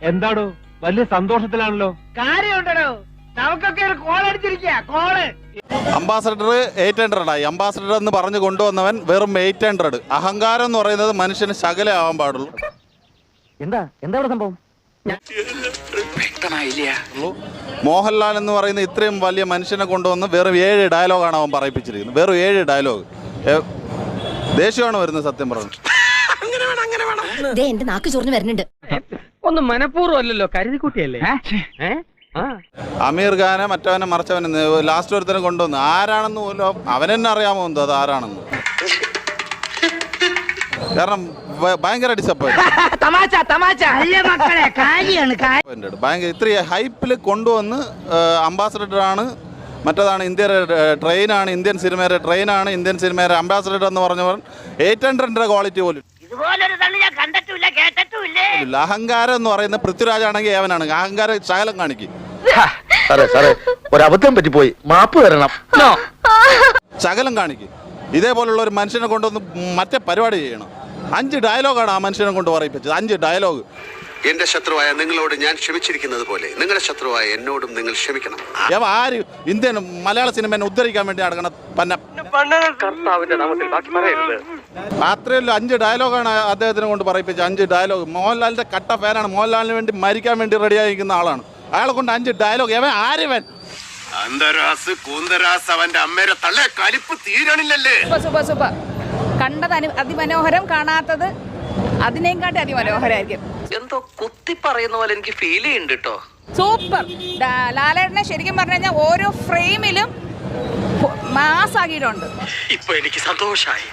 എന്താടോ വലിയ സന്തോഷത്തിലാണല്ലോ? കാര്യമുണ്ടോ? നമുക്കൊക്കെ ഒരു കോൾ അടിച്ചിരിക്കുക. കോള് അംബാസഡർ 800 ആയി. അംബാസഡർ എന്ന് പറഞ്ഞു കൊണ്ടുവന്നവൻ വെറും 800. അഹങ്കാരം എന്ന് പറയുന്നത് മനുഷ്യന് ശകലേ ആവാൻ പാടുള്ളൂ. എന്താ ഇവിടെ സംഭവം? മോഹൻലാൽ എന്ന് പറയുന്ന ഇത്രയും വലിയ മനുഷ്യനെ കൊണ്ടുവന്ന് വെറും 7 ഡയലോഗാണ് അവൻ പറയിപ്പിച്ചിരിക്കുന്നത്. വെറും 7 ഡയലോഗ്. ദേഷ്യമാണ് വരുന്നത് സത്യം പറഞ്ഞു. എന്റെ നാക്ക് ചൊറിഞ്ഞു വരുന്നുണ്ട്. ഒന്നും മനഃപൂർവ്വം അല്ലല്ലോ, കരുതിക്കുട്ടിയല്ലേ. അമീർ ഖാനെ മറ്റവനെ മറിച്ചവനെ ലാസ്റ്റ് ഒരുത്തനെ കൊണ്ടുവന്ന് ആരാണെന്ന് പോലും അവനെന്നെ അറിയാമോ എന്തോ അത് ആരാണെന്ന്. കാരണം ഭയങ്കര ഡിസപ്പോയിന്റ്. ഭയങ്കര ഇത്രയും ഹൈപ്പിൽ കൊണ്ടുവന്ന് അംബാസഡറാണ്, മറ്റേതാണ് ഇന്ത്യയുടെ ട്രെയിനാണ്, ഇന്ത്യൻ സിനിമയുടെ ട്രെയിനാണ്, ഇന്ത്യൻ സിനിമയുടെ അംബാസഡർ എന്ന് പറഞ്ഞവർ 800 ക്വാളിറ്റി പോലും. അഹങ്കാരം എന്ന് പറയുന്ന പൃഥ്വിരാജാണെങ്കിൽ ഏവനാണ്. അഹങ്കാരം ശകലം കാണിക്കും. ഒരബദ്ധം പറ്റിപ്പോയി, മാപ്പ് തരണം. ശകലം കാണിക്കും. ഇതേപോലുള്ള ഒരു മനുഷ്യനെ കൊണ്ടുവന്ന് മറ്റേ പരിപാടി ചെയ്യണം. 5 ഡയലോഗാണ് ആ മനുഷ്യനെ കൊണ്ട് പറയിപ്പിച്ചത്. 5 ഡയലോഗ്. എന്റെ ശത്രുവായ നിങ്ങളോട് ഞാൻ ക്ഷമിച്ചിരിക്കുന്നത് പോലെ നിങ്ങളുടെ ശത്രുവായ എന്നോടും നിങ്ങൾ ക്ഷമിക്കണം. ആര് ഇന്ത്യൻ മലയാള സിനിമയെ ഉദ്ധരിക്കാൻ വേണ്ടി നടക്കണം അത്രയല്ല. 5 ഡയലോഗാണ് അദ്ദേഹത്തിനെ കൊണ്ട് പറയിപ്പിച്ചത്. 5 ഡയലോഗ്. മോഹൻലാലിന്റെ കട്ട ഫാനാണ്. മോഹൻലാലിന് വേണ്ടി മരിക്കാൻ വേണ്ടി റെഡിയായിരിക്കുന്ന ആളാണ്. അയാളെ കൊണ്ട് 5 ഡയലോഗ്. ആര്യവൻ അന്തരാസ് കൂന്തരാസ് അവന്റെ അമ്മയുടെ തള്ള കലിപ്പ് തീരണില്ലല്ലേ. കണ്ടത് അതിമനോഹരം, കാണാത്തത് അതിനേം കാട്ടി അതിമനോഹരായിരിക്കും. എന്തോ കുത്തി പറയുന്ന പോലെ എനിക്ക് ഫീൽ ചെയ്യുന്നുണ്ട് കേട്ടോ. സൂപ്പർ. ലാലേട്ടനെ ശരിക്കും പറഞ്ഞു കഴിഞ്ഞാൽ ഓരോ ഫ്രെയിമിലും മാസാക്കിയിട്ടുണ്ട്. ഇപ്പൊ എനിക്ക് സന്തോഷായി.